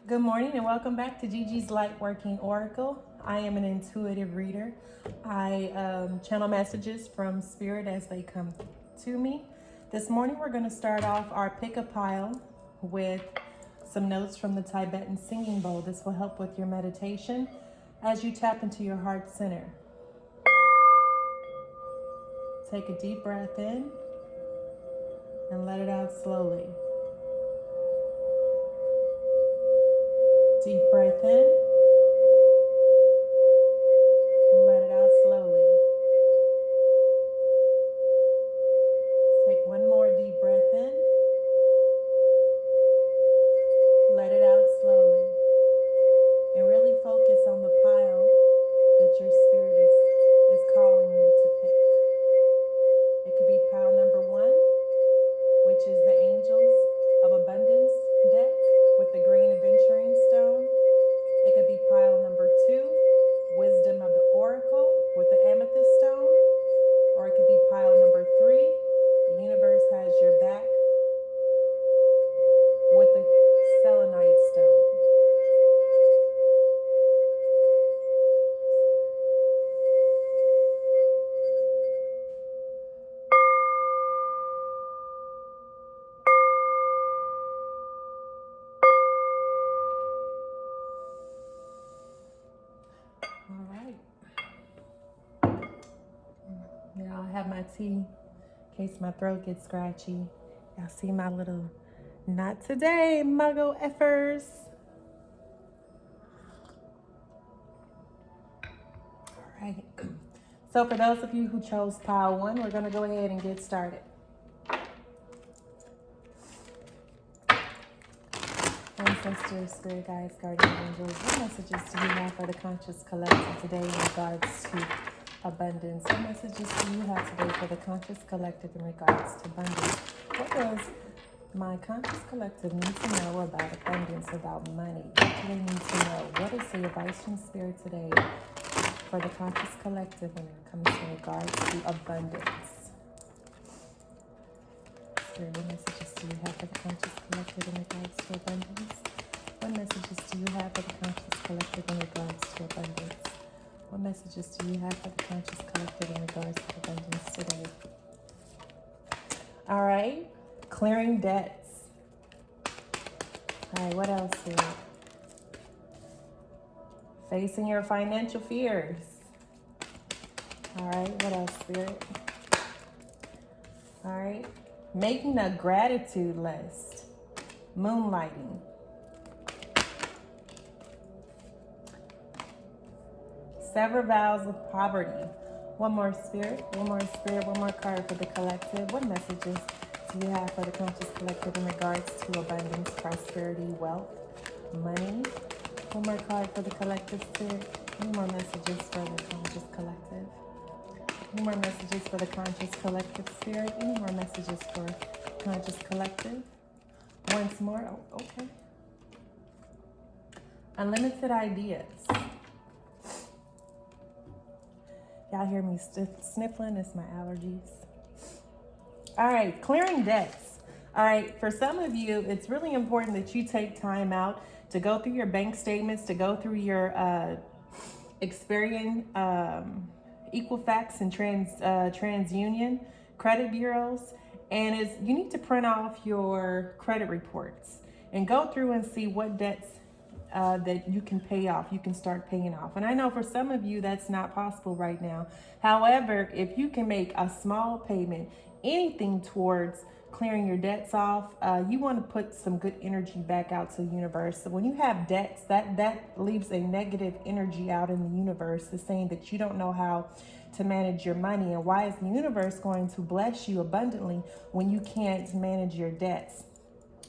Good morning and welcome back to Gigi's Lightworking Oracle. I am an intuitive reader. I channel messages from Spirit as they come to me. This morning we're going to start off our pick a pile with some notes from the Tibetan singing bowl. This will help with your meditation as you tap into your heart center. Take a deep breath in and let it out slowly. Deep breath in and let it out slowly. Take one more deep breath in. Let it out slowly. And really focus on the pile that your spirit is calling you to pick. It could be pile number 1, which is the Angels of Abundance deck with the green adventuring stone. It could be pile number 2, Wisdom of the Oracle with the amethyst stone. Or it could be pile number 3, the universe has your back with the selenite stone. All right. Now I have my tea in case my throat gets scratchy. Y'all see my little not today muggle effers. All right. So for those of you who chose pile 1, we're going to go ahead and get started. Ancestors, spirit guides, guardian angels, what messages do you have for the conscious collective today in regards to abundance? What messages do you have today for the conscious collective in regards to abundance? What does my conscious collective need to know about abundance, about money? What do they need to know? What is the advice from spirit today for the conscious collective when it comes to regards to abundance? Spirit, what messages do you have for the conscious collective in regards to abundance? What messages do you have for the conscious collective in regards to abundance? What messages do you have for the conscious collective in regards to abundance today? All right, clearing debts. All right, what else here? Facing your financial fears. All right, what else, Spirit? All right, making a gratitude list. Moonlighting. Sever vows of poverty. One more spirit, one more card for the collective. What messages do you have for the conscious collective in regards to abundance, prosperity, wealth, money? One more card for the collective spirit. Any more messages for the conscious collective? Any more messages for the conscious collective spirit? Any more messages for conscious collective? Once more. Oh, okay. Unlimited ideas. Y'all hear me sniffling? It's my allergies. All right, clearing debts. All right, for some of you, it's really important that you take time out to go through your bank statements, to go through your Experian, Equifax, and TransUnion credit bureaus, and you need to print off your credit reports and go through and see what debts that you can pay off, you can start paying off. And I know for some of you that's not possible right now. However, if you can make a small payment, anything towards clearing your debts off, you want to put some good energy back out to the universe. So when you have debts, that leaves a negative energy out in the universe. It's saying that you don't know how to manage your money. And why is the universe going to bless you abundantly when you can't manage your debts,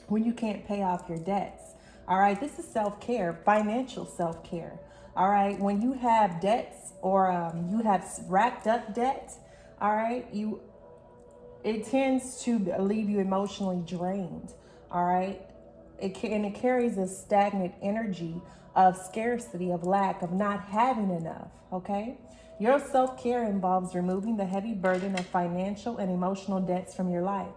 when you can't pay off your debts? All right, this is self-care, financial self-care. All right, when you have debts or you have racked up debt, all right, it tends to leave you emotionally drained. All right, it carries a stagnant energy of scarcity, of lack, of not having enough. Okay, your self-care involves removing the heavy burden of financial and emotional debts from your life.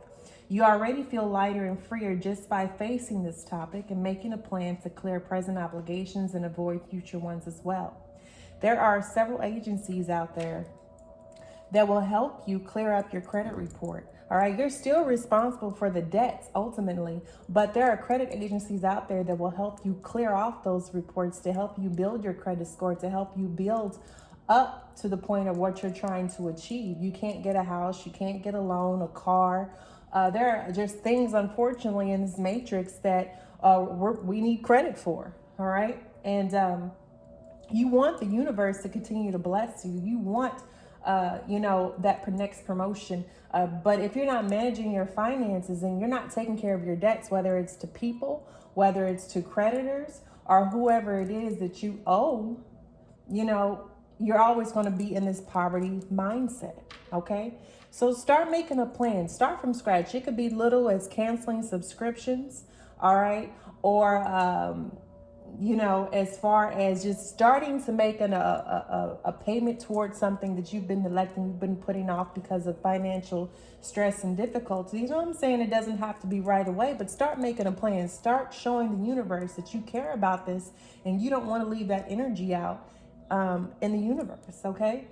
You already feel lighter and freer just by facing this topic and making a plan to clear present obligations and avoid future ones as well. There are several agencies out there that will help you clear up your credit report. All right, you're still responsible for the debts ultimately, but there are credit agencies out there that will help you clear off those reports, to help you build your credit score, to help you build up to the point of what you're trying to achieve. You can't get a house, you can't get a loan, a car. There are just things, unfortunately, in this matrix that we need credit for. All right, and you want the universe to continue to bless you. You want that next promotion. But if you're not managing your finances and you're not taking care of your debts, whether it's to people, whether it's to creditors, or whoever it is that you owe, you're always going to be in this poverty mindset. Okay. So start making a plan. Start from scratch. It could be little as canceling subscriptions. All right. Or, as far as just starting to make a payment towards something that you've been neglecting, you've been putting off because of financial stress and difficulties. You know what I'm saying? It doesn't have to be right away, but start making a plan. Start showing the universe that you care about this and you don't want to leave that energy out in the universe, okay?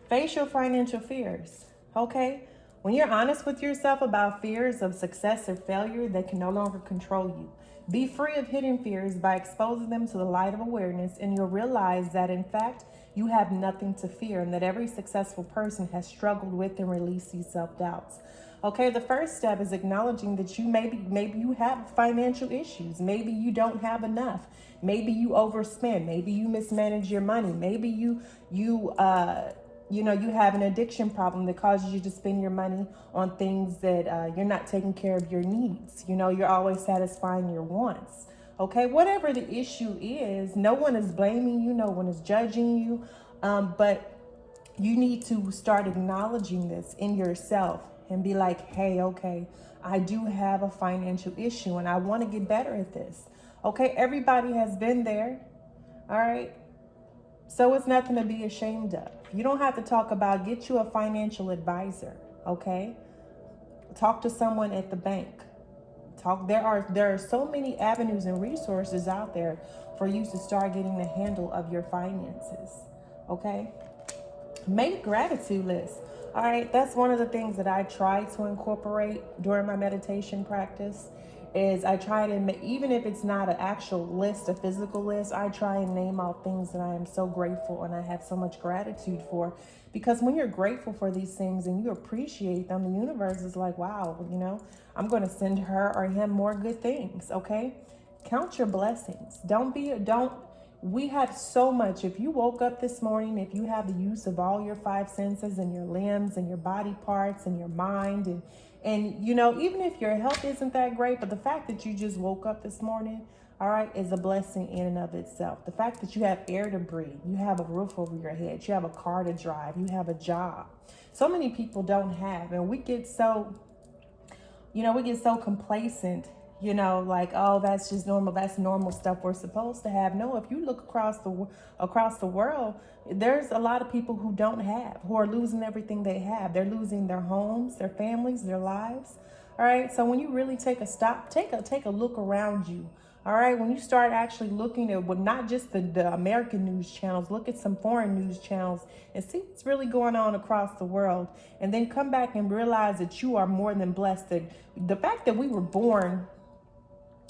Face your financial fears, okay? When you're honest with yourself about fears of success or failure, they can no longer control you. Be free of hidden fears by exposing them to the light of awareness, and you'll realize that, in fact, you have nothing to fear and that every successful person has struggled with and released these self-doubts. Okay, the first step is acknowledging that maybe you have financial issues. Maybe you don't have enough. Maybe you overspend. Maybe you mismanage your money. Maybe you have an addiction problem that causes you to spend your money on things that you're not taking care of your needs. You're always satisfying your wants. Okay, whatever the issue is, no one is blaming you. No one is judging you. But you need to start acknowledging this in yourself and be like, hey, okay, I do have a financial issue and I want to get better at this. Okay, everybody has been there. All right. So it's nothing to be ashamed of. You don't have to talk about, get you a financial advisor, okay? Talk to someone at the bank. There are so many avenues and resources out there for you to start getting the handle of your finances, okay? Make a gratitude list. All right, that's one of the things that I try to incorporate during my meditation practice. Is I try to, even if it's not an actual list, a physical list, I try and name out things that I am so grateful and I have so much gratitude for. Because when you're grateful for these things and you appreciate them, the universe is like, wow, I'm going to send her or him more good things. Okay. Count your blessings. We have so much. If you woke up this morning, if you have the use of all your five senses and your limbs and your body parts and your mind and even if your health isn't that great, but the fact that you just woke up this morning, all right, is a blessing in and of itself. The fact that you have air to breathe, you have a roof over your head, you have a car to drive, you have a job. So many people don't have, and we get so complacent, like, oh, that's just normal. That's normal stuff we're supposed to have. No, if you look across the world, there's a lot of people who don't have, who are losing everything they have. They're losing their homes, their families, their lives. All right. So when you really take a stop, take a look around you. All right. When you start actually looking at not just the American news channels, look at some foreign news channels and see what's really going on across the world. And then come back and realize that you are more than blessed. That the fact that we were born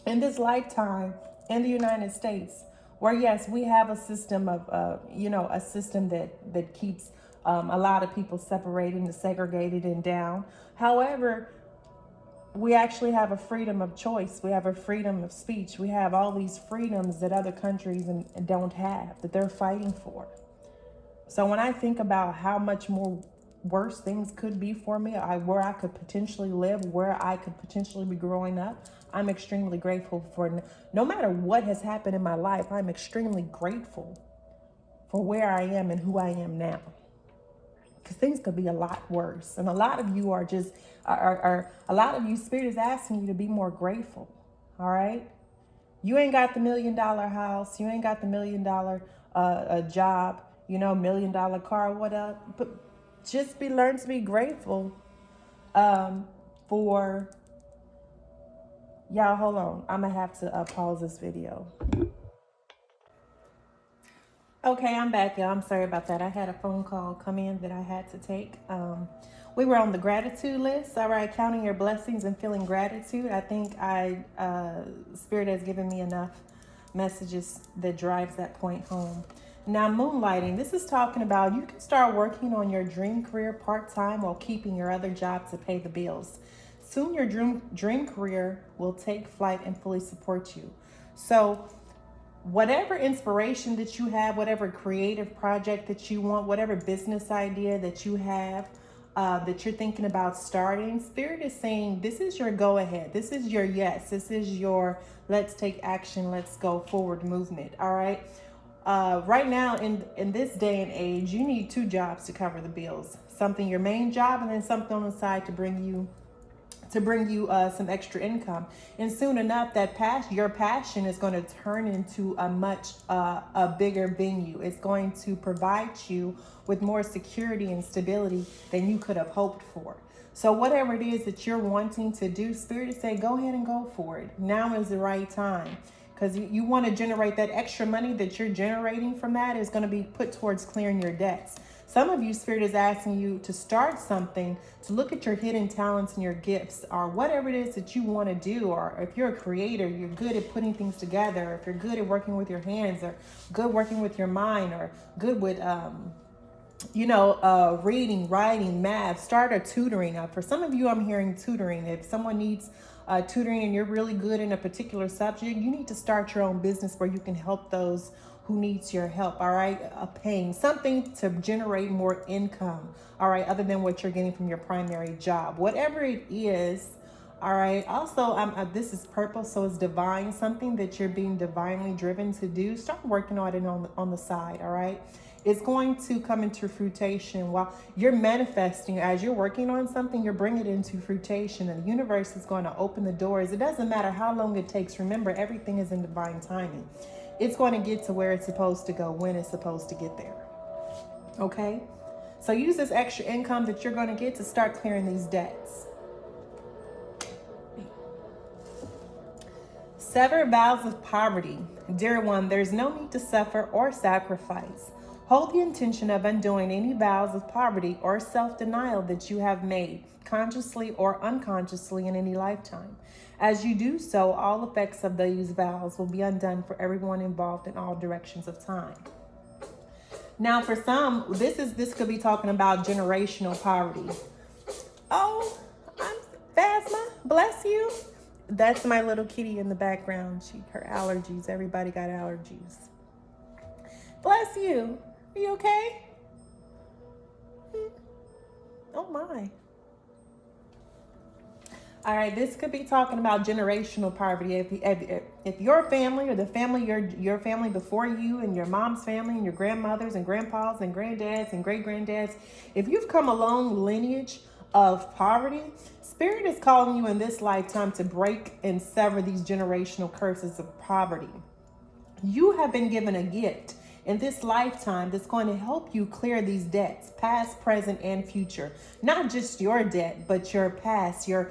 in this lifetime in the United States, where yes, we have a system of, a system that keeps a lot of people separated and segregated and down. However, we actually have a freedom of choice. We have a freedom of speech. We have all these freedoms that other countries don't have, that they're fighting for. So when I think about how much more worse things could be for me, where I could potentially live, where I could potentially be growing up, I'm extremely grateful for, no matter what has happened in my life, I'm extremely grateful for where I am and who I am now. Because things could be a lot worse. And a lot of you a lot of you, Spirit is asking you to be more grateful. All right. You ain't got the $1 million house. You ain't got the $1 million job, $1 million car, whatever. But just learn to be grateful for, y'all, hold on. I'm gonna have to pause this video. Okay, I'm back, y'all. I'm sorry about that. I had a phone call come in that I had to take. We were on the gratitude list. All right, counting your blessings and feeling gratitude. I think Spirit has given me enough messages that drives that point home. Now, moonlighting. This is talking about you can start working on your dream career part-time while keeping your other job to pay the bills. Soon your dream career will take flight and fully support you. So whatever inspiration that you have, whatever creative project that you want, whatever business idea that you have, that you're thinking about starting, Spirit is saying this is your go ahead. This is your yes. This is your let's take action, let's go forward movement. All right. Right now in this day and age, you need 2 jobs to cover the bills. Something your main job and then something on the side to bring you some extra income. And soon enough, your passion is going to turn into a bigger venue. It's going to provide you with more security and stability than you could have hoped for. So whatever it is that you're wanting to do, Spirit is saying, go ahead and go for it. Now is the right time. Because you want to generate that extra money that you're generating from that is going to be put towards clearing your debts. Some of you, Spirit is asking you to start something, to look at your hidden talents and your gifts, or whatever it is that you want to do. Or if you're a creator, you're good at putting things together. If you're good at working with your hands, or good working with your mind, or good with, reading, writing, math, start a tutoring. For some of you, I'm hearing tutoring. If someone needs tutoring and you're really good in a particular subject, you need to start your own business where you can help those who needs your help. All right, paying something to generate more income. All right, other than what you're getting from your primary job, whatever it is. All right. Also, this is purple, so it's divine. Something that you're being divinely driven to do. Start working on it on the side. All right. It's going to come into fruition while you're manifesting. As you're working on something, you're bringing it into fruition, and the universe is going to open the doors. It doesn't matter how long it takes. Remember, everything is in divine timing. It's going to get to where it's supposed to go when it's supposed to get there. Okay? So use this extra income that you're going to get to start clearing these debts. Sever vows of poverty. Dear one, there's no need to suffer or sacrifice. Hold the intention of undoing any vows of poverty or self-denial that you have made, consciously or unconsciously in any lifetime. As you do so, all effects of these vows will be undone for everyone involved in all directions of time. Now, for some, this could be talking about generational poverty. Oh, I'm Phasma, bless you. That's my little kitty in the background. Her allergies. Everybody got allergies. Bless you. Are you okay? Oh my. All right, this could be talking about generational poverty. If your family or the family, your family before you and your mom's family and your grandmothers and grandpas and granddads and great-granddads, if you've come a long lineage of poverty, Spirit is calling you in this lifetime to break and sever these generational curses of poverty. You have been given a gift in this lifetime that's going to help you clear these debts, past, present, and future. Not just your debt, but your past, your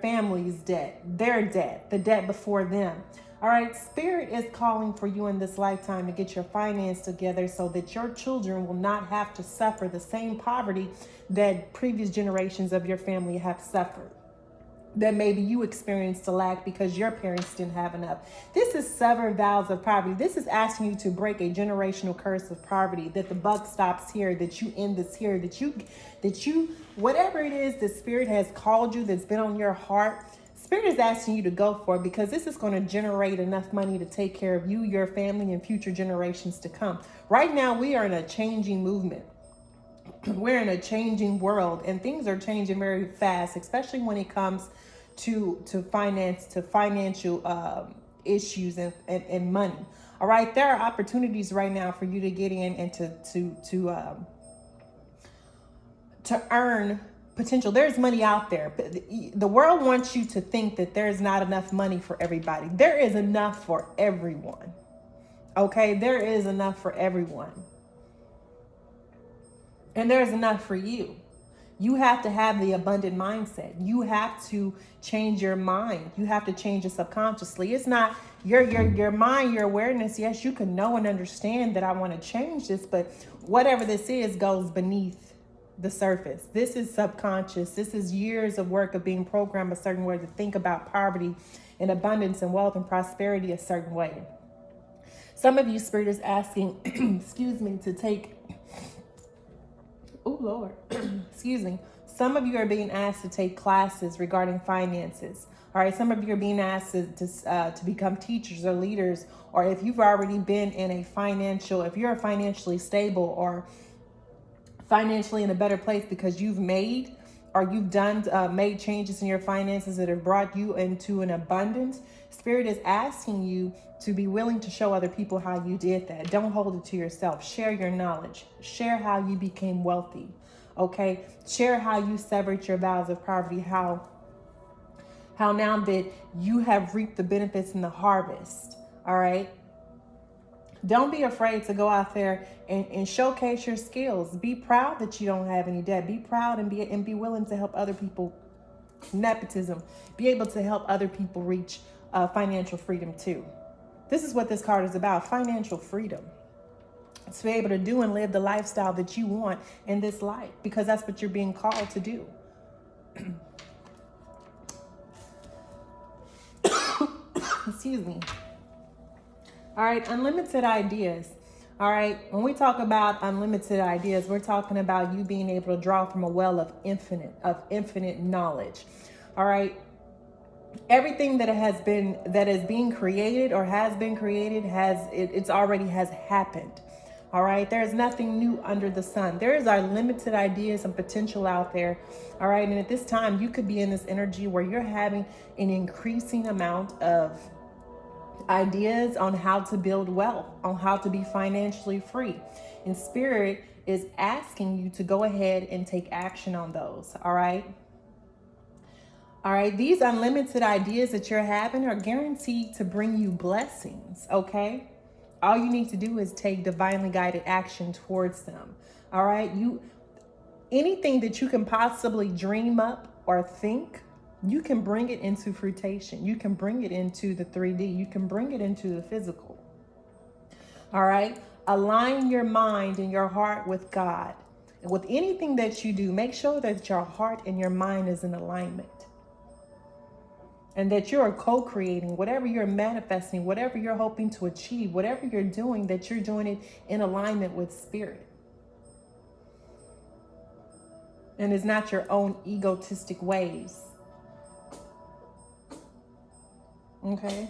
family's debt, their debt, the debt before them. All right, Spirit is calling for you in this lifetime to get your finance together so that your children will not have to suffer the same poverty that previous generations of your family have suffered, that maybe you experienced a lack because your parents didn't have enough. This is sever vows of poverty. This is asking you to break a generational curse of poverty, that the buck stops here, that you end this here, that you, whatever it is that Spirit has called you, that's been on your heart, Spirit is asking you to go for it, because this is going to generate enough money to take care of you, your family, and future generations to come. Right now, we are in a changing movement. We're in a changing world, and things are changing very fast, especially when it comes to financial issues and money. All right, there are opportunities right now for you to get in and to earn potential. There's money out there. The world wants you to think that there's not enough money for everybody. There is enough for everyone. Okay, there is enough for everyone. And there's enough for you. You have to have the abundant mindset. You have to change your mind. You have to change it subconsciously. It's not your mind, your awareness. Yes, you can know and understand that I want to change this, but whatever this is goes beneath the surface. This is subconscious. This is years of work of being programmed a certain way to think about poverty and abundance and wealth and prosperity a certain way. Some of you, Spirit is asking, excuse me, to take, oh Lord, excuse me. Some of you are being asked to take classes regarding finances. All right, some of you are being asked to become teachers or leaders, or if you've already been in a financial, if you're financially stable or financially in a better place because you've made or you've done made changes in your finances that have brought you into an abundance. Spirit is asking you to be willing to show other people how you did that. Don't hold it to yourself. Share your knowledge. Share how you became wealthy. Okay? Share how you severed your vows of poverty. How now that you have reaped the benefits in the harvest. All right? Don't be afraid to go out there and showcase your skills. Be proud that you don't have any debt. Be proud and be willing to help other people. Nepotism. Be able to help other people reach financial freedom too. This is what this card is about, financial freedom. To be able to do and live the lifestyle that you want in this life, because that's what you're being called to do. Excuse me. All right, unlimited ideas. All right, when we talk about unlimited ideas, we're talking about you being able to draw from a well of infinite knowledge. All right, everything that is being created or has been created it's already has happened. All right, there's nothing new under the sun. There is our limited ideas and potential out there. All right, and at this time, you could be in this energy where you're having an increasing amount of ideas on how to build wealth, on how to be financially free. And Spirit is asking you to go ahead and take action on those. All right. All right. These unlimited ideas that you're having are guaranteed to bring you blessings. Okay. All you need to do is take divinely guided action towards them. All right. Anything that you can possibly dream up or think, you can bring it into fruition. You can bring it into the 3D. You can bring it into the physical. All right. Align your mind and your heart with God. And with anything that you do, make sure that your heart and your mind is in alignment. And that you're co-creating whatever you're manifesting, whatever you're hoping to achieve, whatever you're doing, that you're doing it in alignment with Spirit. And it's not your own egotistic ways. Okay.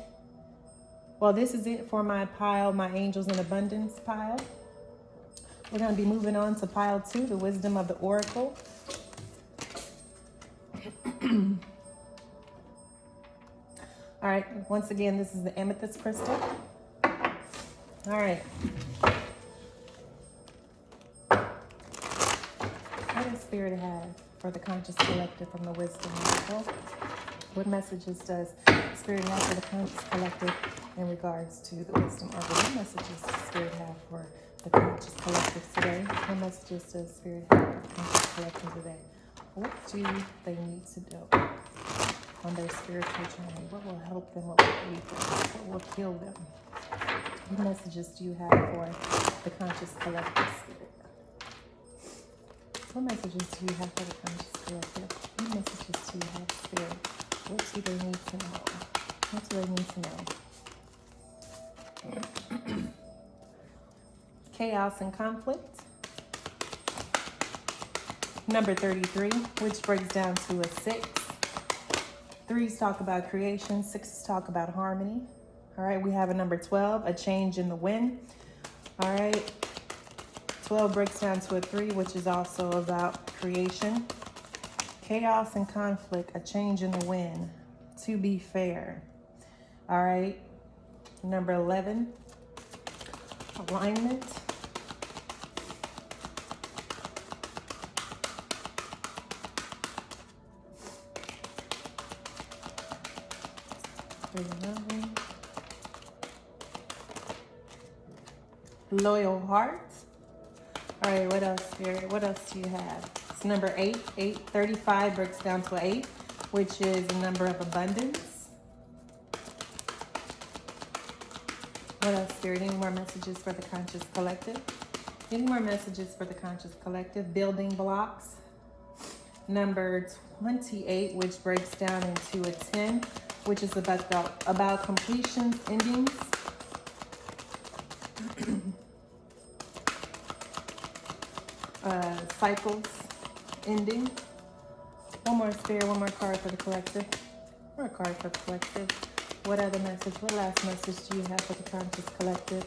Well, this is it for my pile, my angels in abundance pile. We're going to be moving on to pile 2, the wisdom of the oracle. All right. Once again, this is the amethyst crystal. All right. What does Spirit have for the conscious collective from the wisdom oracle? What messages does Spirit have for the conscious collective in regards to the wisdom oracle? What messages does Spirit have for the conscious collective today? What messages does Spirit have for the conscious collective today? What do they need to do on their spiritual journey? What will help them? What will aid them? What will heal them? What messages do you have for the conscious collective, Spirit? What messages do you have for the conscious collective? What messages do you have, Spirit? What do they need to know? What do they need to know? Chaos and conflict. Number 33, which breaks down to a 6. 3s talk about creation. 6s talk about harmony. All right, we have a number 12, a change in the wind. All right, 12 breaks down to a 3, which is also about creation. Chaos and conflict, a change in the wind, to be fair. All right. Number 11, alignment. Loyal heart. All right, what else, Spirit? What else do you have? So number 8, 835 breaks down to 8, which is a number of abundance. What else, Spirit? Any more messages for the conscious collective? Any more messages for the conscious collective? Building blocks. Number 28, which breaks down into a 10, which is about completions, endings. Cycles, ending. One more, Spirit, one more card for the collective. One more card for the collective. What other message, what last message do you have for the conscious collective?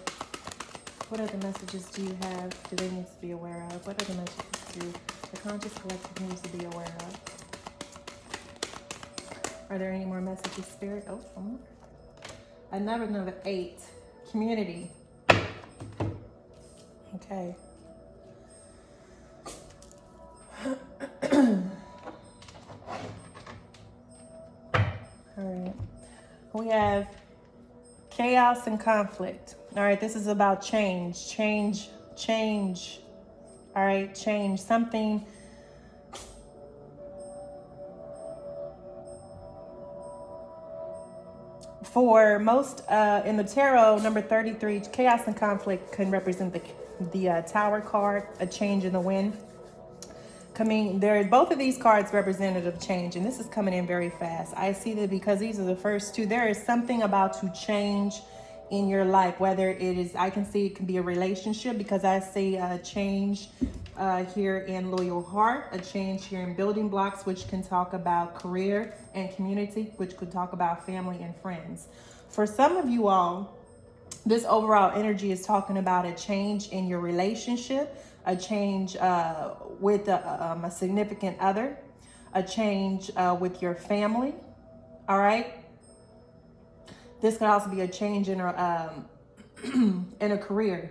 What other messages do you have? Do they need to be aware of? What other messages do the conscious collective needs to be aware of? Are there any more messages, Spirit? Oh, one more. Another number 8, community. Okay. All right. We have chaos and conflict. All right. This is about change. Change. All right. Change. Something. For most, in the tarot, number 33, chaos and conflict can represent the Tower card, a change in the wind. Both of these cards representative of change, and this is coming in very fast. I see that because these are the first two, there is something about to change in your life, whether it is, I can see it can be a relationship, because I see a change here in loyal heart, a change here in building blocks, which can talk about career and community, which could talk about family and friends. For some of you all, this overall energy is talking about a change in your relationship, a change with a significant other, a change with your family. All right. This could also be a change in a career,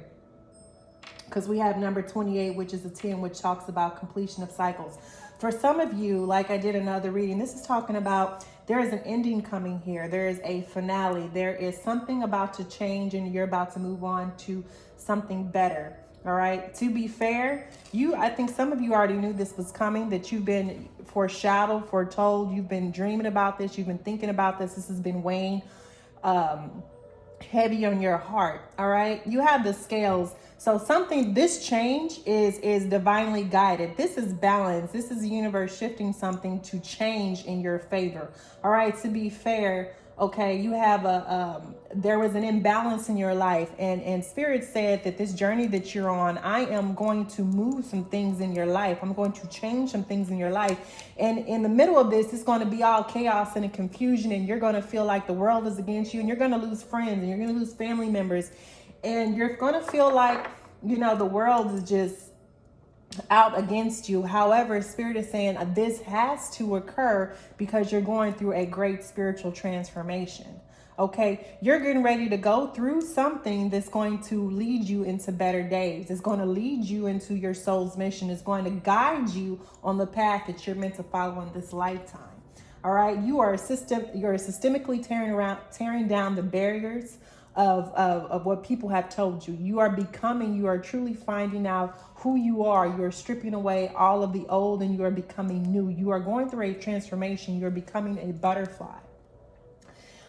because we have number 28, which is a 10, which talks about completion of cycles. For some of you, like I did another reading, this is talking about there is an ending coming here. There is a finale. There is something about to change, and you're about to move on to something better. All right. To be fair, I think some of you already knew this was coming, that you've been foretold. You've been dreaming about this. You've been thinking about this. This has been weighing heavy on your heart. All right. You have the scales. So this change is divinely guided. This is balance. This is the universe shifting something to change in your favor. All right. To be fair, okay, you have there was an imbalance in your life, and Spirit said that this journey that you're on, I am going to move some things in your life. I'm going to change some things in your life. And in the middle of this, it's going to be all chaos and confusion, and you're going to feel like the world is against you, and you're going to lose friends, and you're going to lose family members, and you're going to feel like, the world is just out against you. However, Spirit is saying this has to occur because you're going through a great spiritual transformation. Okay, you're getting ready to go through something that's going to lead you into better days. It's going to lead you into your soul's mission. It's going to guide you on the path that you're meant to follow in this lifetime. All right, you're systemically tearing down the barriers of what people have told you. You are truly finding out who you are. You're stripping away all of the old, and you are becoming new. You are going through a transformation. You're becoming a butterfly.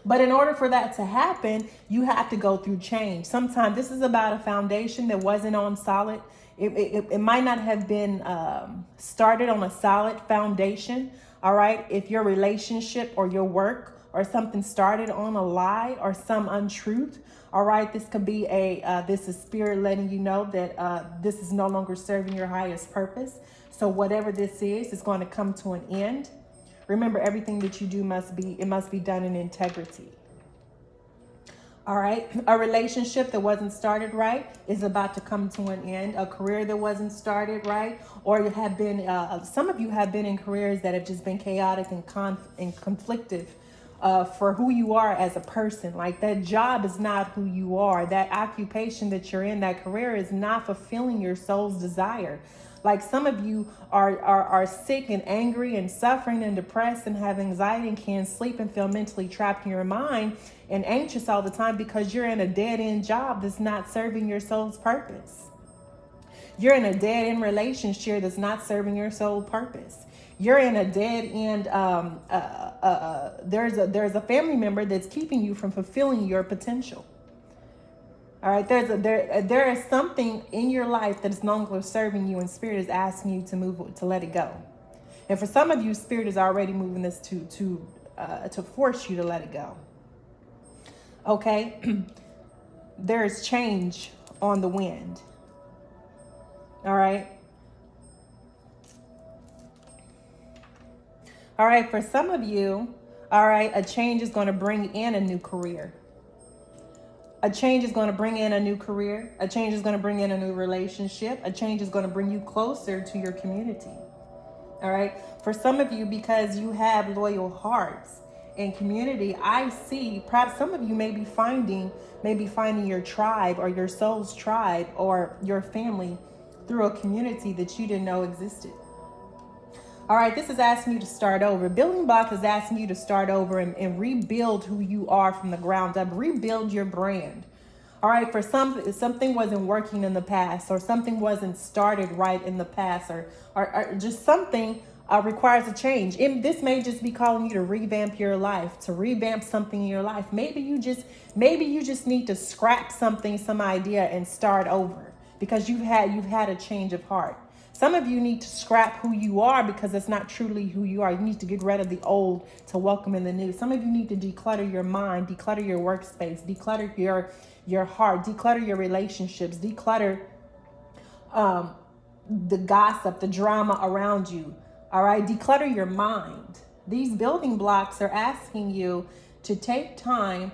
But in order for that to happen, you have to go through change. Sometimes this is about a foundation that wasn't on solid. It might not have been started on a solid foundation. All right. If your relationship or your work or something started on a lie or some untruth. All right. This could be this is Spirit letting you know that this is no longer serving your highest purpose. So whatever this is going to come to an end. Remember, everything that you do must be done in integrity. All right. A relationship that wasn't started right is about to come to an end. A career that wasn't started right, or you have been, some of you have been in careers that have just been chaotic and conflictive for who you are as a person. Like that job is not who you are. That occupation that you're in, that career is not fulfilling your soul's desire. Like some of you are sick and angry and suffering and depressed and have anxiety and can't sleep and feel mentally trapped in your mind and anxious all the time because you're in a dead-end job that's not serving your soul's purpose. You're in a dead end relationship that's not serving your soul purpose. You're in a dead end. There's a family member that's keeping you from fulfilling your potential. All right, there is something in your life that is no longer serving you, and Spirit is asking you to let it go. And for some of you, Spirit is already moving this to force you to let it go. Okay, there is change on the wind. All right. All right, for some of you, all right, a change is going to bring in a new career. A change is going to bring in a new career. A change is going to bring in a new relationship. A change is going to bring you closer to your community. All right. For some of you, because you have loyal hearts and community, I see perhaps some of you may be finding your tribe or your soul's tribe or your family through a community that you didn't know existed. All right, this is asking you to start over. Building Block is asking you to start over and rebuild who you are from the ground up. Rebuild your brand. All right, for something wasn't working in the past, or something wasn't started right in the past, or just something requires a change. This may just be calling you to revamp your life, to revamp something in your life. Maybe you just need to scrap something, some idea, and start over because you've had a change of heart. Some of you need to scrap who you are because it's not truly who you are. You need to get rid of the old to welcome in the new. Some of you need to declutter your mind, declutter your workspace, declutter your heart, declutter your relationships, declutter the gossip, the drama around you. All right, declutter your mind. These building blocks are asking you to take time.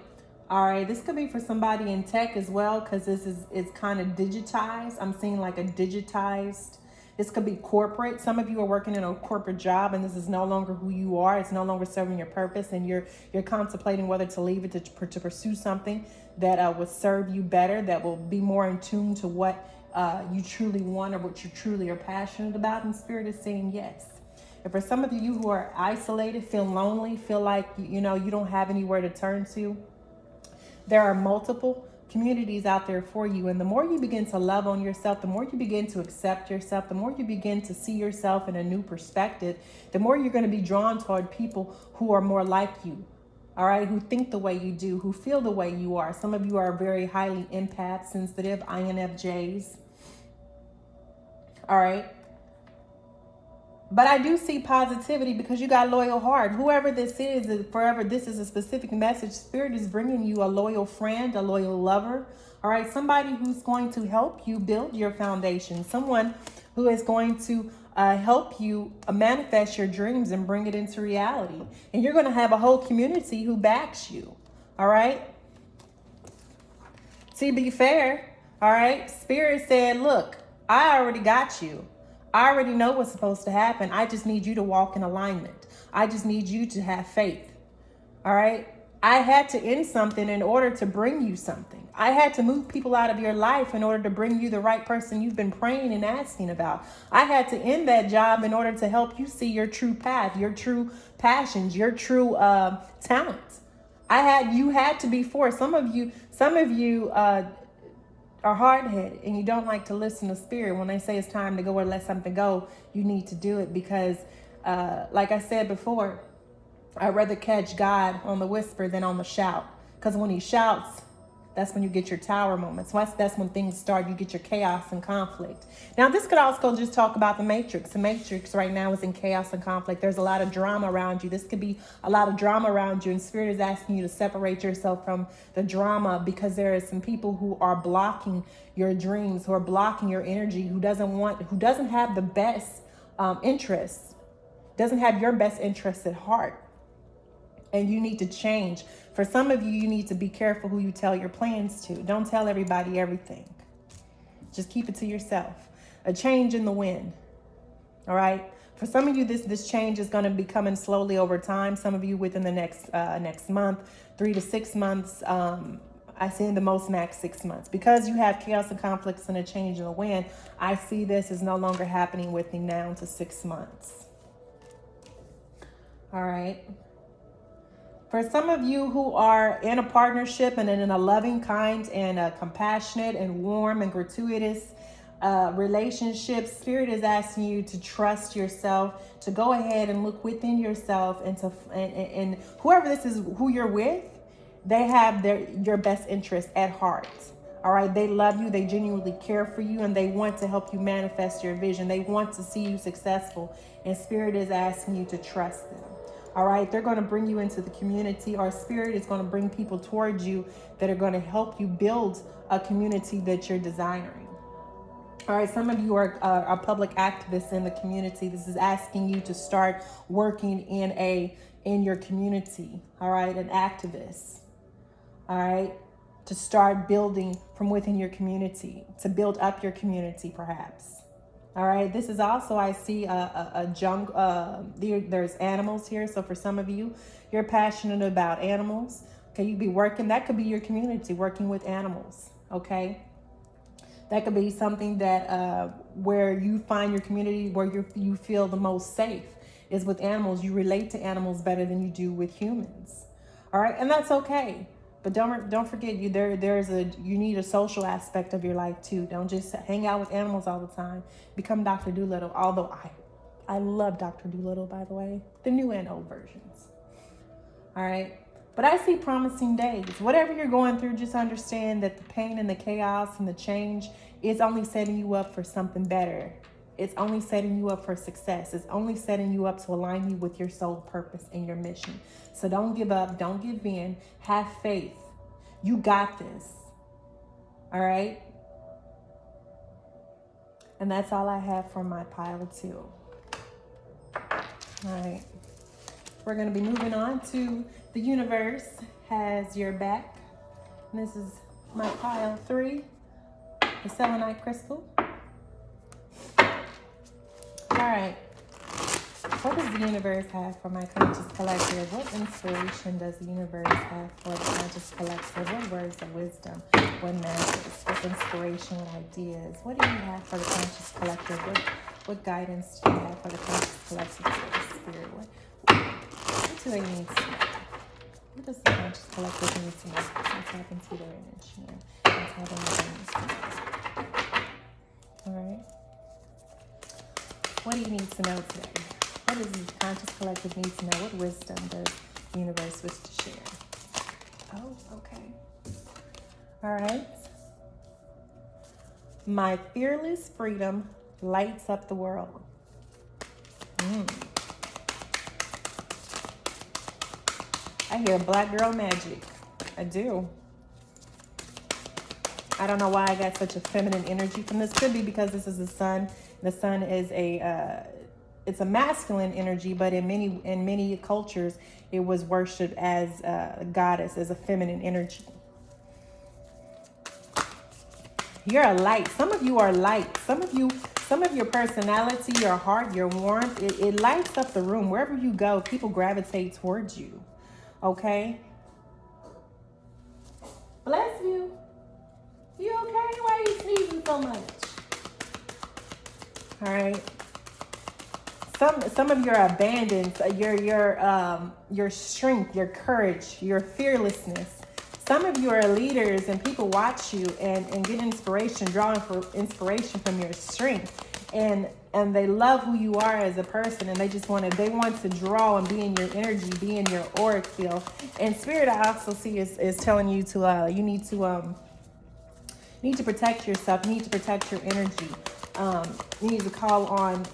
All right, this could be for somebody in tech as well, because it's kind of digitized. I'm seeing like a digitized. This could be corporate. Some of you are working in a corporate job and this is no longer who you are. It's no longer serving your purpose, and you're contemplating whether to leave it to pursue something that will serve you better, that will be more in tune to what you truly want or what you truly are passionate about. And Spirit is saying yes. And for some of you who are isolated, feel lonely, feel like you don't have anywhere to turn to, there are multiple communities out there for you. And the more you begin to love on yourself, the more you begin to accept yourself, the more you begin to see yourself in a new perspective, the more you're going to be drawn toward people who are more like you. All right, who think the way you do, who feel the way you are. Some of you are very highly empath, sensitive, INFJs. All right. But I do see positivity because you got loyal heart. Whoever this is, forever, this is a specific message. Spirit is bringing you a loyal friend, a loyal lover. All right. Somebody who's going to help you build your foundation. Someone who is going to help you manifest your dreams and bring it into reality. And you're going to have a whole community who backs you. All right. To be fair. All right. Spirit said, look, I already got you. I already know what's supposed to happen. I just need you to walk in alignment. I just need you to have faith. All right. I had to end something in order to bring you something. I had to move people out of your life in order to bring you the right person you've been praying and asking about. I had to end that job in order to help you see your true path, your true passions, your true talents. You had to be forced. Some of you are hard-headed and you don't like to listen to Spirit. When they say it's time to go or let something go, you need to do it because like I said before, I'd rather catch God on the whisper than on the shout, because when he shouts, that's when you get your tower moments. That's when things start. You get your chaos and conflict. Now, this could also just talk about the Matrix. The Matrix right now is in chaos and conflict. There's a lot of drama around you. This could be a lot of drama around you, and Spirit is asking you to separate yourself from the drama, because there are some people who are blocking your dreams, who are blocking your energy, who doesn't have the best interests, doesn't have your best interests at heart. And you need to change. For some of you, you need to be careful who you tell your plans to. Don't tell everybody everything. Just keep it to yourself. A change in the wind. All right. For some of you, this change is going to be coming slowly over time. Some of you within the next month, 3 to 6 months. I see in the most max 6 months. Because you have chaos and conflicts and a change in the wind, I see this is no longer happening within now to 6 months. All right. For some of you who are in a partnership and in a loving, kind, and compassionate and warm and gratuitous relationships. Spirit is asking you to trust yourself, to go ahead and look within yourself, and to and whoever this is, who you're with, they have your best interest at heart. All right, they love you, they genuinely care for you, and they want to help you manifest your vision. They want to see you successful, and Spirit is asking you to trust them. All right, they're going to bring you into the community, or Spirit is going to bring people towards you that are going to help you build a community that you're desiring. All right, some of you are public activists in the community. This is asking you to start working in your community. All right, an activist. All right, to start building from within your community, to build up your community, perhaps. All right, this is also, I see a jungle. There's animals here. So for some of you, you're passionate about animals. Okay, you be working. That could be your community, working with animals. Okay. That could be something that where you find your community, where you feel the most safe is with animals. You relate to animals better than you do with humans. All right, and that's okay. But don't forget, you need a social aspect of your life too. Don't just hang out with animals all the time. Become Dr. Dolittle. Although I love Dr. Dolittle, by the way, the new and old versions. All right. But I see promising days. Whatever you're going through, just understand that the pain and the chaos and the change is only setting you up for something better. It's only setting you up for success. It's only setting you up to align you with your soul purpose and your mission. So don't give up. Don't give in. Have faith. You got this. All right? And that's all I have for my pile two. All right. We're going to be moving on to the universe has your back. And this is my pile 3, the selenite crystal. All right. What does the universe have for my conscious collective? What inspiration does the universe have for the conscious collective? What words of wisdom? What messages? What inspiration? What ideas? What do you have for the conscious collective? What guidance do you have for the conscious collective? Spirit? What do they need to know? What does the conscious collective need to know? Let's tap into their energy. Let's have an awareness. All right. What do you need to know today? What does the conscious collective need to know? What wisdom does the universe wish to share? Oh, okay. All right. My fearless freedom lights up the world. I hear black girl magic. I do. I don't know why I got such a feminine energy from this. Could be because this is the sun. The sun is it's a masculine energy, but in many cultures, it was worshipped as a goddess, as a feminine energy. You're a light. Some of you are light. Some of your personality, your heart, your warmth, it lights up the room. Wherever you go, people gravitate towards you. Okay? Bless you. You okay? Why are you sneezing so much? All right. Some of your abundance, your strength, your courage, your fearlessness. Some of you are leaders and people watch you and get inspiration, drawing for inspiration from your strength. And they love who you are as a person, and they want to draw and be in your energy, be in your auric field. And Spirit, I also see is telling you to you need to protect yourself. You need to protect your energy. You need to call on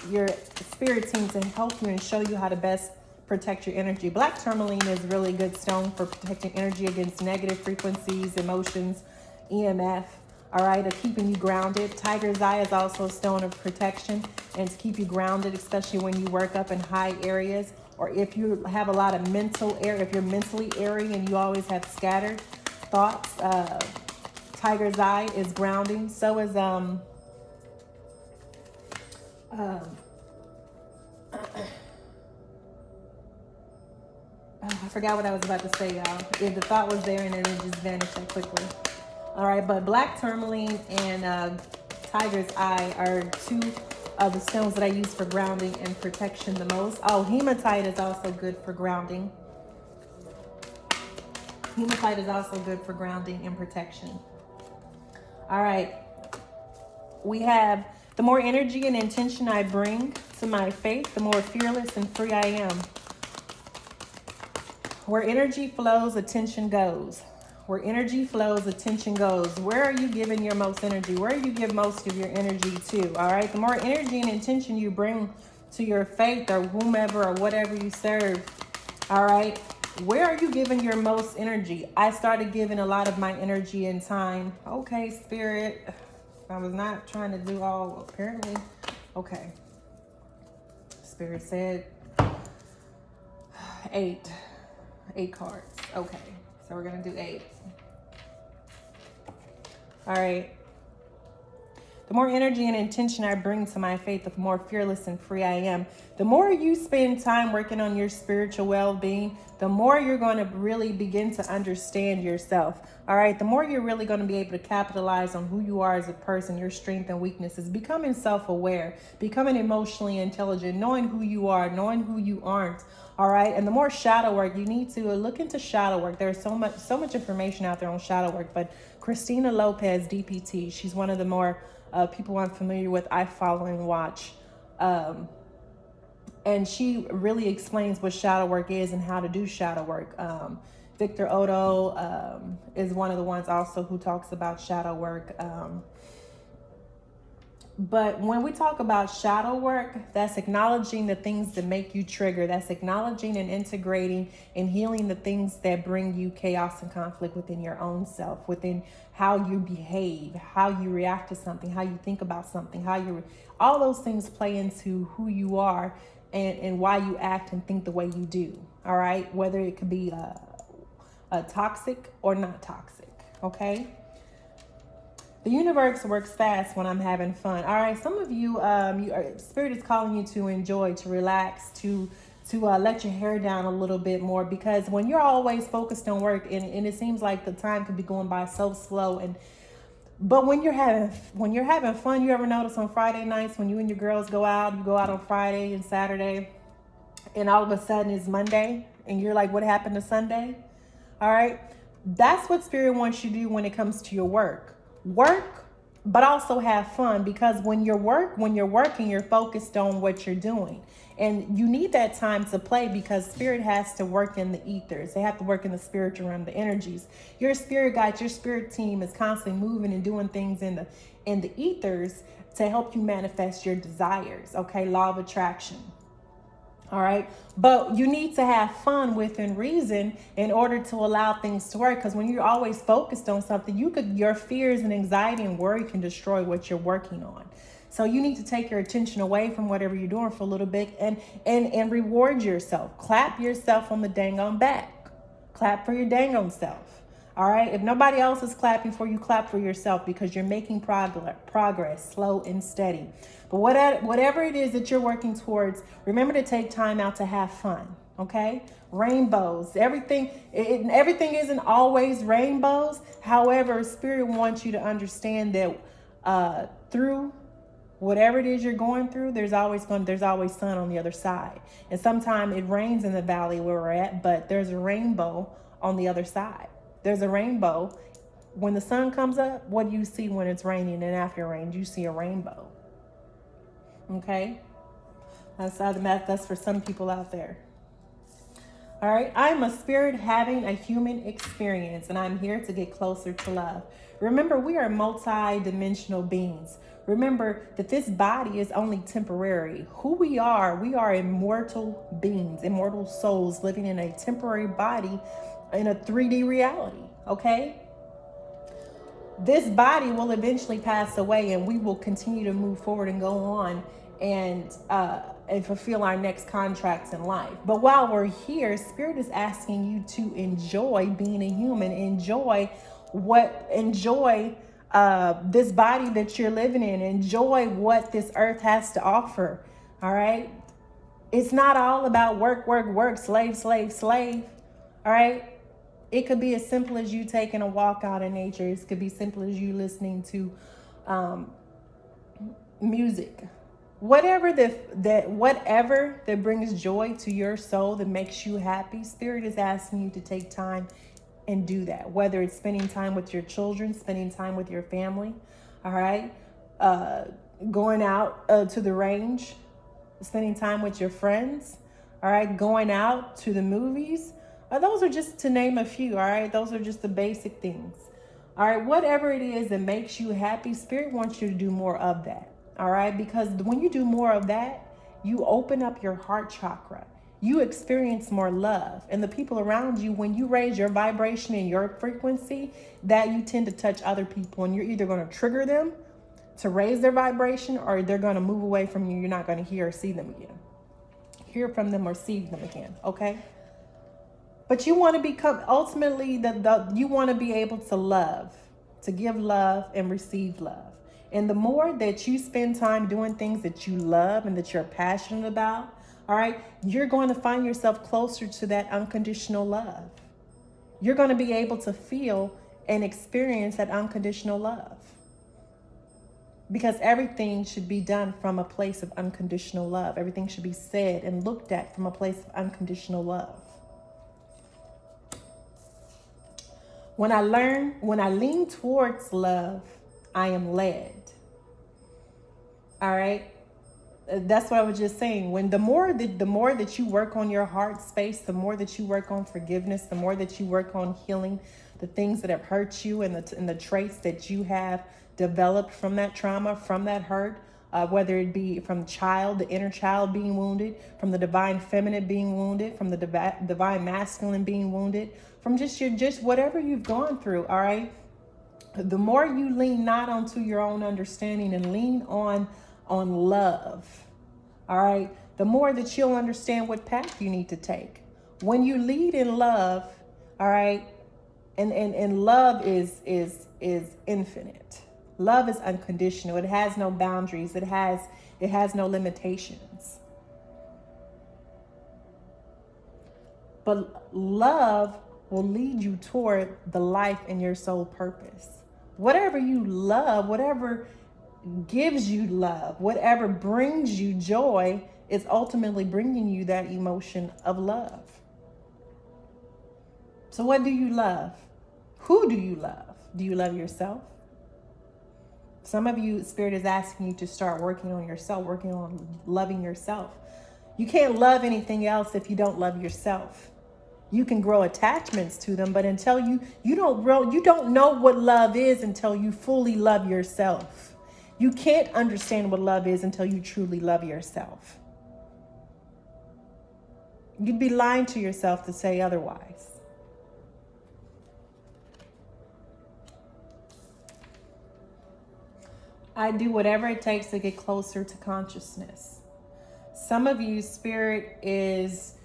your spirit team to help you and show you how to best protect your energy. Black tourmaline is a really good stone for protecting energy against negative frequencies, emotions, EMF. All right, of keeping you grounded. Tiger's eye is also a stone of protection and to keep you grounded, especially when you work up in high areas, or if you have a lot of mental area, if you're mentally airy and you always have scattered thoughts. Tiger's eye is grounding. So is I forgot what I was about to say, y'all. If the thought was there and then it just vanished so quickly. All right, but black tourmaline and tiger's eye are two of the stones that I use for grounding and protection the most. Oh, hematite is also good for grounding. Hematite is also good for grounding and protection. All right. We have the more energy and intention I bring to my faith, the more fearless and free I am. Where energy flows, attention goes. Where energy flows, attention goes. Where are you giving your most energy? Where do you give most of your energy to? All right. The more energy and intention you bring to your faith or whomever or whatever you serve. All right. Where are you giving your most energy? I started giving a lot of my energy and time. Okay, Spirit. I was not trying to do all, apparently. Okay. Spirit said 8 cards. Okay. So we're going to do 8. All right. The more energy and intention I bring to my faith, the more fearless and free I am. The more you spend time working on your spiritual well-being, the more you're going to really begin to understand yourself. All right. The more you're really going to be able to capitalize on who you are as a person, your strengths and weaknesses, becoming self-aware, becoming emotionally intelligent, knowing who you are, knowing who you aren't. All right. And the more shadow work, you need to look into shadow work. There's so much information out there on shadow work. But Christina Lopez, DPT, she's one of the more people I'm familiar with, I follow and watch. And she really explains what shadow work is and how to do shadow work. Victor Odo is one of the ones also who talks about shadow work. But when we talk about shadow work, that's acknowledging the things that make you trigger. That's acknowledging and integrating and healing the things that bring you chaos and conflict within your own self, within how you behave, how you react to something, how you think about something, all those things play into who you are and why you act and think the way you do. All right. Whether it could be a toxic or not toxic. Okay. The universe works fast when I'm having fun. All right, some of you, Spirit is calling you to enjoy, to relax, to let your hair down a little bit more, because when you're always focused on work and it seems like the time could be going by so slow, but when you're having fun, you ever notice on Friday nights when you and your girls go out on Friday and Saturday, and all of a sudden it's Monday and you're like, what happened to Sunday? All right, that's what Spirit wants you to do when it comes to your work, but also have fun, because when you're working, you're focused on what you're doing, and you need that time to play, because Spirit has to work in the ethers. They have to work in the spiritual realm, the energies. Your spirit guide, your spirit team is constantly moving and doing things in the ethers to help you manifest your desires. Okay, law of attraction. All right. But you need to have fun within reason in order to allow things to work. Because when you're always focused on something, your fears and anxiety and worry can destroy what you're working on. So you need to take your attention away from whatever you're doing for a little bit and reward yourself. Clap yourself on the dang on back. Clap for your dang on self. All right. If nobody else is clapping for you, clap for yourself, because you're making progress, slow and steady. But whatever it is that you're working towards, remember to take time out to have fun. Okay. Rainbows, everything isn't always rainbows. However, Spirit wants you to understand that through whatever it is you're going through, there's always sun on the other side. And sometimes it rains in the valley where we're at, but there's a rainbow on the other side. There's a rainbow. When the sun comes up, what do you see when it's raining and after rain? You see a rainbow. Okay? That's for some people out there. All right. I'm a spirit having a human experience, and I'm here to get closer to love. Remember, we are multi-dimensional beings. Remember that this body is only temporary. Who we are immortal beings, immortal souls living in a temporary body in a 3D reality. Okay? This body will eventually pass away, and we will continue to move forward and go on and fulfill our next contracts in life. But while we're here, Spirit is asking you to enjoy being a human. Enjoy this body that you're living in. Enjoy what this earth has to offer. All right. It's not all about work, slave. All right. It could be as simple as you taking a walk out in nature. It could be simple as you listening to music. Whatever that brings joy to your soul, that makes you happy, Spirit is asking you to take time and do that. Whether it's spending time with your children, spending time with your family, all right? going out to the range, spending time with your friends, all right, going out to the movies. Those are just to name a few, all right? Those are just the basic things. All right, whatever it is that makes you happy, Spirit wants you to do more of that, all right? Because when you do more of that, you open up your heart chakra. You experience more love. And the people around you, when you raise your vibration and your frequency, that you tend to touch other people. And you're either going to trigger them to raise their vibration, or they're going to move away from you. You're not going to hear or see them again. Hear from them or see them again, okay? But you want to become, ultimately, you want to be able to love, to give love and receive love. And the more that you spend time doing things that you love and that you're passionate about, all right, you're going to find yourself closer to that unconditional love. You're going to be able to feel and experience that unconditional love. Because everything should be done from a place of unconditional love. Everything should be said and looked at from a place of unconditional love. When I lean towards love, I am led. All right? That's what I was just saying. When the more that you work on your heart space, the more that you work on forgiveness, the more that you work on healing the things that have hurt you and the traits that you have developed from that trauma, from that hurt, whether it be from the inner child being wounded, from the divine feminine being wounded, from the divine masculine being wounded, from just whatever you've gone through, all right? The more you lean not onto your own understanding and lean on love, all right, the more that you'll understand what path you need to take. When you lead in love, all right, and love is infinite. Love is unconditional. It has no boundaries. It has no limitations. But love will lead you toward the life and your soul purpose. Whatever you love, whatever gives you love, whatever brings you joy, is ultimately bringing you that emotion of love. So what do you love? Who do you love? Do you love yourself? Some of you, Spirit is asking you to start working on yourself, working on loving yourself. You can't love anything else if you don't love yourself. You can grow attachments to them, but until you don't know what love is until you fully love yourself. You can't understand what love is until you truly love yourself. You'd be lying to yourself to say otherwise. I do whatever it takes to get closer to consciousness. Some of you, Spirit is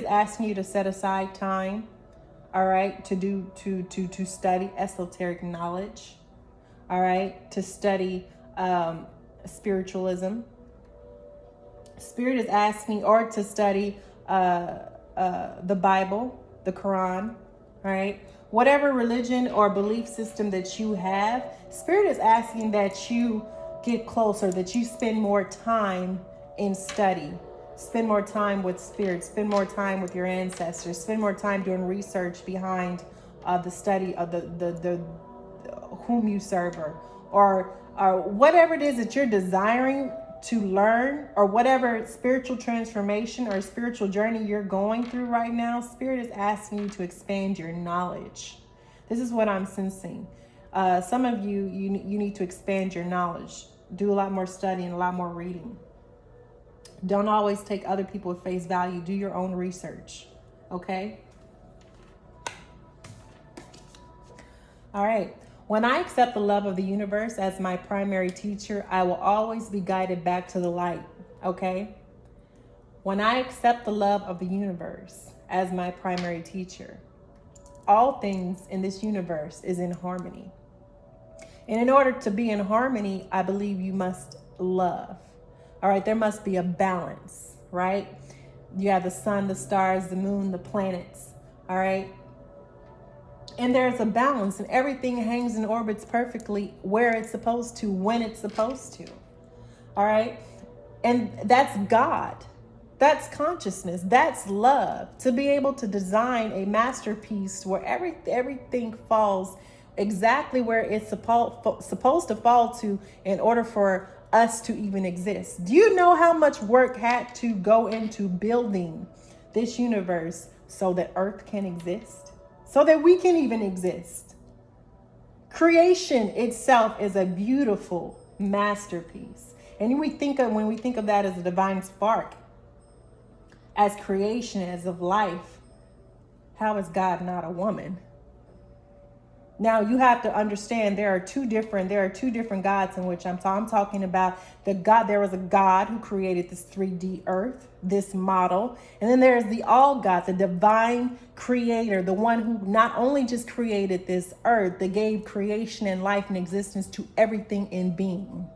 asking you to set aside time, all right, to study esoteric knowledge, all right, to study spiritualism. Spirit is asking, or to study the Bible, the Quran, all right. Whatever religion or belief system that you have, Spirit is asking that you get closer, that you spend more time in study, spend more time with Spirit, spend more time with your ancestors, spend more time doing research behind the study of the whom you serve, or whatever it is that you're desiring to learn, or whatever spiritual transformation or spiritual journey you're going through right now. Spirit is asking you to expand your knowledge. This is what I'm sensing. Some of you need to expand your knowledge. Do a lot more studying, a lot more reading. Don't always take other people at face value. Do your own research. Okay? All right. When I accept the love of the universe as my primary teacher, I will always be guided back to the light, okay? When I accept the love of the universe as my primary teacher, all things in this universe is in harmony. And in order to be in harmony, I believe you must love, all right? There must be a balance, right? You have the sun, the stars, the moon, the planets, all right? And there's a balance, and everything hangs and orbits perfectly where it's supposed to, when it's supposed to. All right? And that's God. That's consciousness. That's love. To be able to design a masterpiece where everything falls exactly where it's supposed to fall to in order for us to even exist. Do you know how much work had to go into building this universe so that Earth can exist? So that we can even exist. Creation itself is a beautiful masterpiece. And when we think of that as a divine spark, as creation, as of life, how is God not a woman? Now you have to understand there are two different gods in which I'm talking about. The God, there was a God who created this 3D earth, this model, and then there's the all God, the divine creator, the one who not only just created this earth, that gave creation and life and existence to everything in being.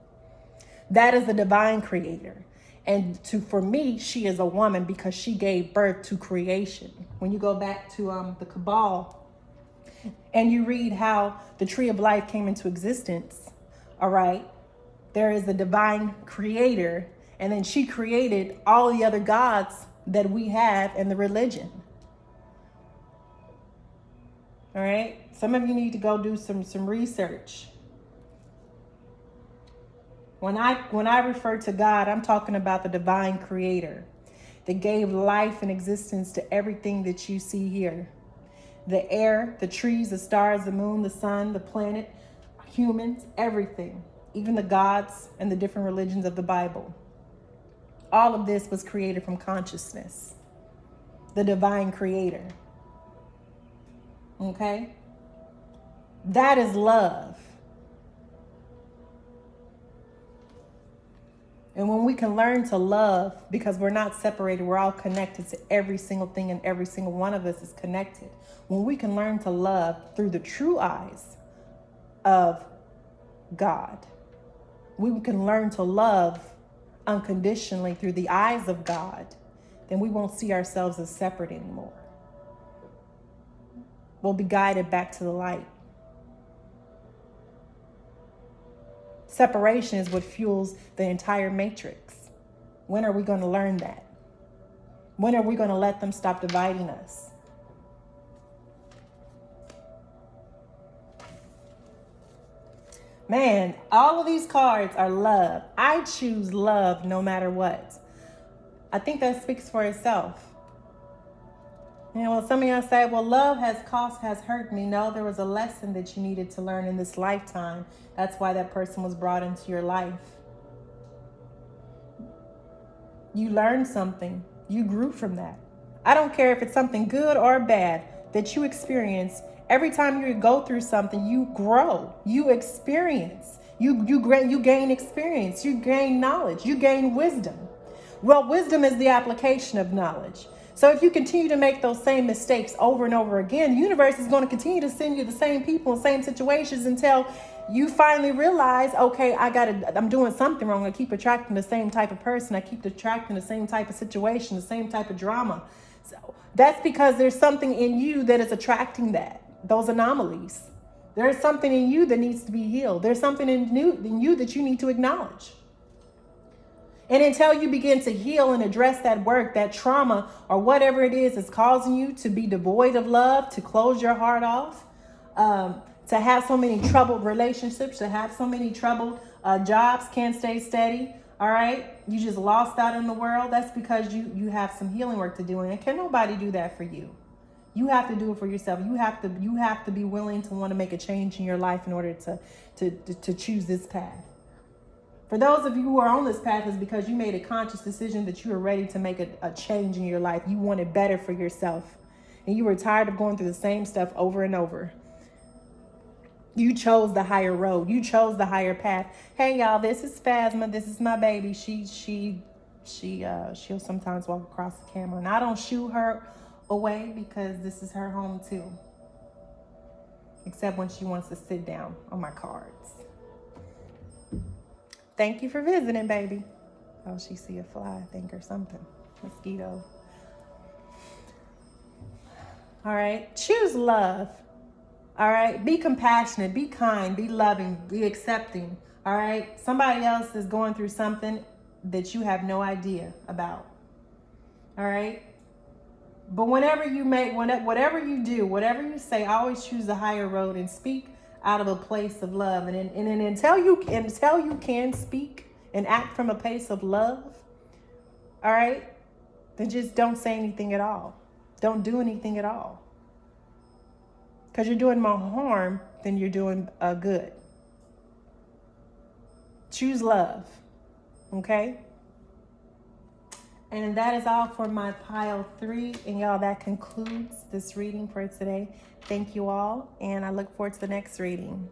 That is the divine creator. And for me, she is a woman because she gave birth to creation. When you go back to the Kabbalah and you read how the tree of life came into existence, all right, there is a divine creator, and then she created all the other gods that we have in the religion. All right, some of you need to go do some research. When I refer to God, I'm talking about the divine creator that gave life and existence to everything that you see here. The air, the trees, the stars, the moon, the sun, the planet, humans, everything. Even the gods and the different religions of the Bible. All of this was created from consciousness. The divine creator. Okay? That is love. And when we can learn to love, because we're not separated, we're all connected to every single thing, and every single one of us is connected. When we can learn to love through the true eyes of God, we can learn to love unconditionally through the eyes of God, then we won't see ourselves as separate anymore. We'll be guided back to the light. Separation is what fuels the entire matrix. When are we going to learn that? When are we going to let them stop dividing us? Man, all of these cards are love. I choose love no matter what. I think that speaks for itself. You know, some of y'all say, well, love has hurt me. No, there was a lesson that you needed to learn in this lifetime. That's why that person was brought into your life. You learned something. You grew from that. I don't care if it's something good or bad that you experience. Every time you go through something, you grow. You experience. You gain experience. You gain knowledge. You gain wisdom. Well, wisdom is the application of knowledge. So if you continue to make those same mistakes over and over again, the universe is going to continue to send you the same people and same situations until you finally realize, okay, I'm doing something wrong. I keep attracting the same type of person. I keep attracting the same type of situation, the same type of drama. So that's because there's something in you that is attracting those anomalies. There's something in you that needs to be healed. There's something in you that you need to acknowledge. And until you begin to heal and address that work, that trauma, or whatever it is that's causing you to be devoid of love, to close your heart off, to have so many troubled relationships, to have so many troubled jobs, can't stay steady, all right? You just lost out in the world. That's because you have some healing work to do, and can nobody do that for you. You have to do it for yourself. You have to be willing to want to make a change in your life in order to choose this path. For those of you who are on this path, is because you made a conscious decision that you were ready to make a change in your life. You wanted better for yourself. And you were tired of going through the same stuff over and over. You chose the higher road. You chose the higher path. Hey, y'all, this is Phasma. This is my baby. She'll sometimes walk across the camera. And I don't shoo her away because this is her home too. Except when she wants to sit down on my cards. Thank you for visiting, baby. Oh, she see a fly, I think, or something. Mosquito. All right. Choose love. All right. Be compassionate. Be kind. Be loving. Be accepting. All right. Somebody else is going through something that you have no idea about. All right. But whenever you make, whatever you do, whatever you say, always choose the higher road and speak out of a place of love. And until you can speak and act from a place of love, all right, then just don't say anything at all. Don't do anything at all. Because you're doing more harm than you're doing good. Choose love. Okay? And that is all for my pile 3. And y'all, that concludes this reading for today. Thank you all. And I look forward to the next reading.